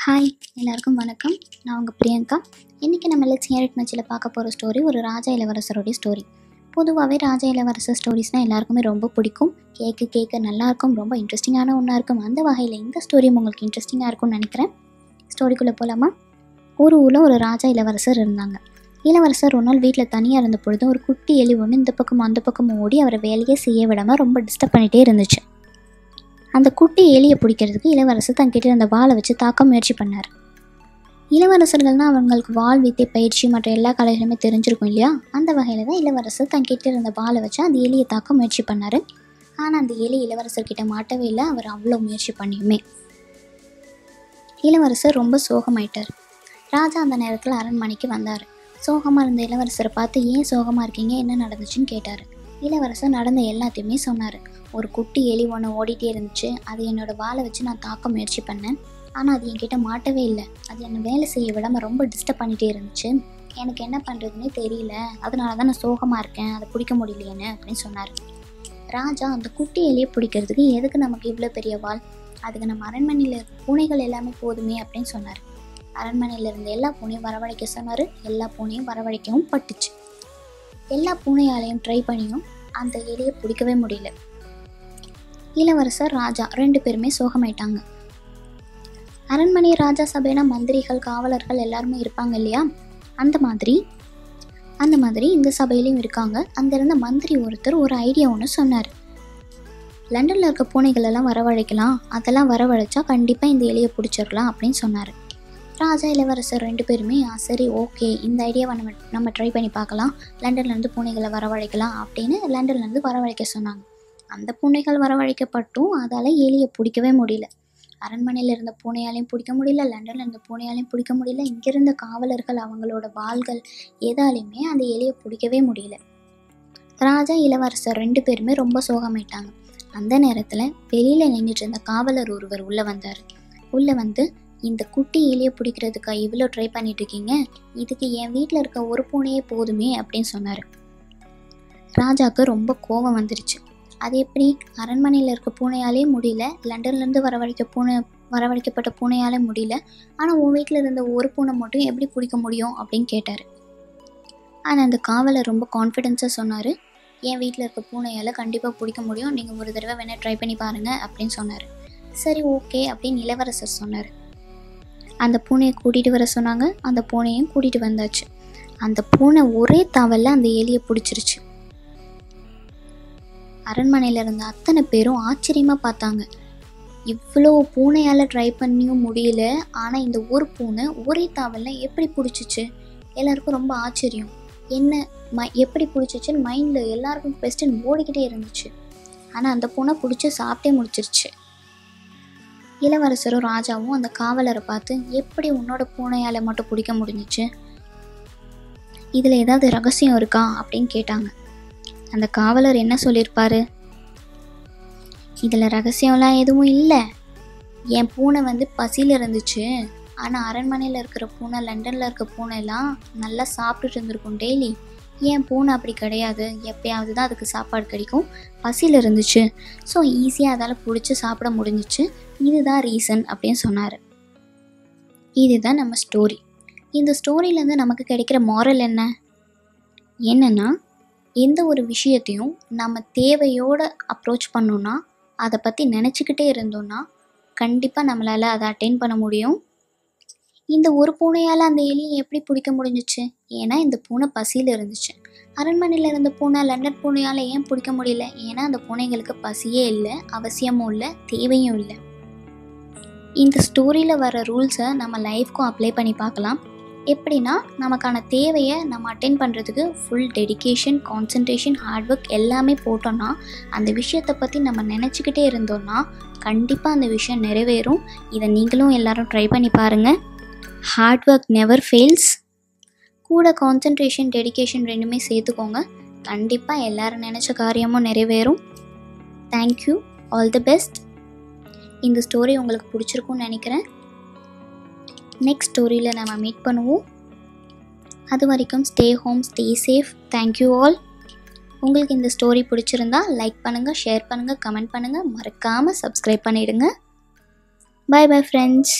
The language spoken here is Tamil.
ஹாய் எல்லாருக்கும் வணக்கம். நான் உங்கள் பிரியங்கா. இன்றைக்கி நம்ம லெட்ஸ் ஹியர் இட் மச்சில் பார்க்க போகிற ஸ்டோரி ஒரு ராஜா இளவரசருடைய ஸ்டோரி. பொதுவாகவே ராஜா இளவரசர் ஸ்டோரிஸ்னால் எல்லாருக்குமே ரொம்ப பிடிக்கும். கேட்க நல்லாயிருக்கும், ரொம்ப இன்ட்ரெஸ்டிங்கான ஒன்றா இருக்கும். அந்த வகையில் இந்த ஸ்டோரியும் உங்களுக்கு இன்ட்ரெஸ்டிங்காக இருக்கும்னு நினைக்கிறேன். ஸ்டோரிக்குள்ளே போகலாமா? ஒரு ஊரில் ஒரு ராஜா இளவரசர் இருந்தாங்க. இளவரசர் ஒரு நாள் வீட்டில் தனியாக இருந்த பொழுது ஒரு குட்டி எலி ஒன்று இந்த பக்கம் அந்த பக்கம் ஓடி அவரை வேலையே செய்ய விடாமல் ரொம்ப டிஸ்டர்ப் பண்ணிகிட்டே இருந்துச்சு. அந்த குட்டி எலியை பிடிக்கிறதுக்கு இளவரசர் தங்கிட்ட இருந்த வாளை வச்சு தாக்க முயற்சி பண்ணார். இளவரசர்கள்னால் அவங்களுக்கு வாள் வித்தை பயிற்சி மற்ற எல்லா கலைகளுமே தெரிஞ்சிருக்கும் இல்லையா? அந்த வகையில் தான் இளவரசர் தங்கிட்ட இருந்த வாளை வச்சு அந்த எலியை தாக்க முயற்சி பண்ணார். ஆனால் அந்த எலி இளவரசர்கிட்ட மாட்டவே இல்லை. அவர் அவ்வளோ முயற்சி பண்ணியுமே இளவரசர் ரொம்ப சோகமாயிட்டார். ராஜா அந்த நேரத்தில் அரண்மனைக்கு வந்தார். சோகமாக இருந்த இளவரசரை பார்த்து, ஏன் சோகமாக இருக்கீங்க, என்ன நடந்துச்சுன்னு கேட்டார். இளவரசர் நடந்த எல்லாத்தையுமே சொன்னார். ஒரு குட்டி எலி ஒன்று ஓடிட்டே இருந்துச்சு. அது என்னோடய வாளை வச்சு நான் தாக்க முயற்சி பண்ணேன். ஆனால் அது என்கிட்ட மாட்டவே இல்லை. அது என்னை வேலை செய்ய விடாமல் ரொம்ப டிஸ்டர்ப் பண்ணிகிட்டே இருந்துச்சு. எனக்கு என்ன பண்ணுறதுன்னே தெரியல. அதனால தான் நான் சோகமாக இருக்கேன், அதை பிடிக்க முடியலையேன்னு அப்படின்னு சொன்னார். ராஜா அந்த குட்டி எலியை பிடிக்கிறதுக்கு எதுக்கு நமக்கு இவ்வளோ பெரிய வாள், அதுக்கு நம்ம அரண்மனையில் இருக்க பூனைகள் எல்லாமே போதுமே அப்படின்னு சொன்னார். அரண்மனையில் இருந்த எல்லா பூனையும் வரவழைக்க சொன்னார். எல்லா பூனையும் வரவழைக்கவும் பட்டுச்சு. எல்லா பூனையாலையும் ட்ரை பண்ணியும் அந்த எலியை பிடிக்கவே முடியல. இளவரசர் ராஜா 2 பேருமே சோகமாயிட்டாங்க. அரண்மனை ராஜா சபைனா மந்திரிகள் காவலர்கள் எல்லாருமே இருப்பாங்க இல்லையா? அந்த மாதிரி இந்த சபையிலையும் இருக்காங்க. அங்கே இருந்த மந்திரி ஒருத்தர் ஒரு ஐடியா ஒன்று சொன்னார். லண்டனில் இருக்க பூனைகள் எல்லாம் வரவழைக்கலாம், அதெல்லாம் வரவழைச்சா கண்டிப்பாக இந்த எலியை பிடிச்சிடலாம் அப்படின்னு சொன்னார். ராஜா இளவரசர் 2 பேருமே சரி ஓகே, இந்த ஐடியாவை நம்ம ட்ரை பண்ணி பார்க்கலாம், லண்டன்லேருந்து பூனைகளை வரவழைக்கலாம் அப்படின்னு லண்டன்லேருந்து வரவழைக்க சொன்னாங்க. அந்த பூனைகள் வரவழைக்கப்பட்டும் அதால் எலியை பிடிக்கவே முடியல. அரண்மனையில் இருந்த பூனையாலையும் பிடிக்க முடியல, லண்டனில் இருந்த பூனையாலையும் பிடிக்க முடியல. இங்கிருந்த காவலர்கள் அவங்களோட வாள்கள் எதாலையுமே அந்த எலியை பிடிக்கவே முடியல. ராஜா இளவரசர் 2 பேருமே ரொம்ப சோகமாயிட்டாங்க. அந்த நேரத்தில் வெளியில் நின்றுட்டு இருந்த காவலர் ஒருவர் உள்ளே வந்தார். உள்ளே வந்து, இந்த குட்டி எலியை பிடிக்கிறதுக்கா இவ்வளோ ட்ரை பண்ணிட்டு இருக்கீங்க, இதுக்கு என் வீட்டில் இருக்க ஒரு பூனையே போதுமே அப்படின்னு சொன்னார். ராஜாவுக்கு ரொம்ப கோபம் வந்துருச்சு. அது எப்படி, அரண்மனையில் இருக்க பூனையாலே முடியல, லண்டன்லேருந்து வரவழைக்கப்பட்ட பூனையாலே முடியல, ஆனால் உன் வீட்டில் இருந்த ஒரு பூனை மட்டும் எப்படி பிடிக்க முடியும் அப்படின்னு கேட்டார். ஆனால் அந்த காவலர் ரொம்ப கான்ஃபிடென்ஸாக சொன்னார், என் வீட்டில் இருக்க பூனையால் கண்டிப்பாக பிடிக்க முடியும், நீங்கள் ஒரு தடவை வேணால் ட்ரை பண்ணி பாருங்கள் அப்படின்னு சொன்னார். சரி ஓகே அப்படின்னு இளவரசர் சொன்னார். அந்த பூனையை கூட்டிகிட்டு வர சொன்னாங்க. அந்த பூனையும் கூட்டிகிட்டு வந்தாச்சு. அந்த பூனை ஒரே தாவலில் அந்த எலியை பிடிச்சிருச்சு. அரண்மனையில் இருந்த அத்தனை பேரும் ஆச்சரியமாக பார்த்தாங்க. இவ்வளோ பூனையால் ட்ரை பண்ணியும் முடியல, ஆனால் இந்த ஒரு பூனை ஒரே தாவலில் எப்படி பிடிச்சிச்சு? எல்லாருக்கும் ரொம்ப ஆச்சரியம். எப்படி பிடிச்சிச்சுன்னு மைண்டில் எல்லாருக்கும் கொஸ்டின் ஓடிக்கிட்டே இருந்துச்சு. ஆனால் அந்த பூனை பிடிச்சி சாப்பிட்டே முடிச்சிருச்சு. இளவரசரும் ராஜாவும் அந்த காவலரை பார்த்து, எப்படி உன்னோட பூனையால் மட்டும் பிடிக்க முடிஞ்சிச்சு, இதில் ஏதாவது ரகசியம் இருக்கா அப்படின்னு கேட்டாங்க. அந்த காவலர் என்ன சொல்லியிருப்பாரு, இதில் ரகசியம்லாம் எதுவும் இல்லை, என் பூனை பசியில் இருந்துச்சு, ஆனால் அரண்மனையில் இருக்கிற பூனை லண்டனில் இருக்க பூனைலாம் நல்லா சாப்பிட்டுட்டு இருந்திருக்கும் டெய்லி. என் பூனை அப்படி கிடையாது, எப்பயாவது தான் அதுக்கு சாப்பாடு கிடைக்கும், பசியில் இருந்துச்சு, ஸோ ஈஸியாக அதால் பிடிச்சி சாப்பிட முடிஞ்சிச்சு, இதுதான் ரீசன் அப்படின்னு சொன்னார். இதுதான் நம்ம ஸ்டோரி. இந்த ஸ்டோரியிலேருந்து நமக்கு கிடைக்கிற மாரல் என்னென்னா, எந்த ஒரு விஷயத்தையும் நம்ம தேவையோடு அப்ரோச் பண்ணோன்னா, அதை பற்றி நினச்சிக்கிட்டே இருந்தோன்னா கண்டிப்பாக நம்மளால் அதை அட்டெயின் பண்ண முடியும். இந்த ஒரு பூனையால் அந்த எலியை எப்படி பிடிக்க முடிஞ்சிச்சு? ஏன்னா இந்த பூனை பசியில் இருந்துச்சு. அரண்மனையில் இருந்த பூனை லண்டன் பூனையால் ஏன் பிடிக்க முடியல? ஏன்னா அந்த பூனைகளுக்கு பசியே இல்லை, அவசியமும் இல்லை, தேவையும் இல்லை. இந்த ஸ்டோரியில் வர ரூல்ஸை நம்ம லைஃப்க்கும் அப்ளை பண்ணி பார்க்கலாம். எப்படின்னா, நமக்கான தேவையை நம்ம அட்டெயின் பண்ணுறதுக்கு full dedication, concentration, hard work எல்லாமே போட்டோன்னா, அந்த விஷயத்தை பற்றி நம்ம நினச்சிக்கிட்டே இருந்தோன்னா கண்டிப்பாக அந்த விஷயம் நிறைவேறும். இதை நீங்களும் எல்லோரும் ட்ரை பண்ணி பாருங்கள். Hard work never fails. கூட கான்சன்ட்ரேஷன், டெடிகேஷன் 2மே சேர்த்துக்கோங்க. கண்டிப்பாக எல்லோரும் நினச்ச காரியமும் நிறைவேறும். Thank you, all the best. இந்த ஸ்டோரி உங்களுக்கு பிடிச்சிருக்குன்னு நினைக்கிறேன். நெக்ஸ்ட் ஸ்டோரியில் நம்ம மீட் பண்ணுவோம். அது வரைக்கும் stay home, stay safe. Thank you all. உங்களுக்கு இந்த ஸ்டோரி பிடிச்சிருந்தா லைக் பண்ணுங்கள், ஷேர் பண்ணுங்கள், கமெண்ட் பண்ணுங்கள், மறக்காமல் சப்ஸ்கிரைப் பண்ணிவிடுங்க. Bye bye friends.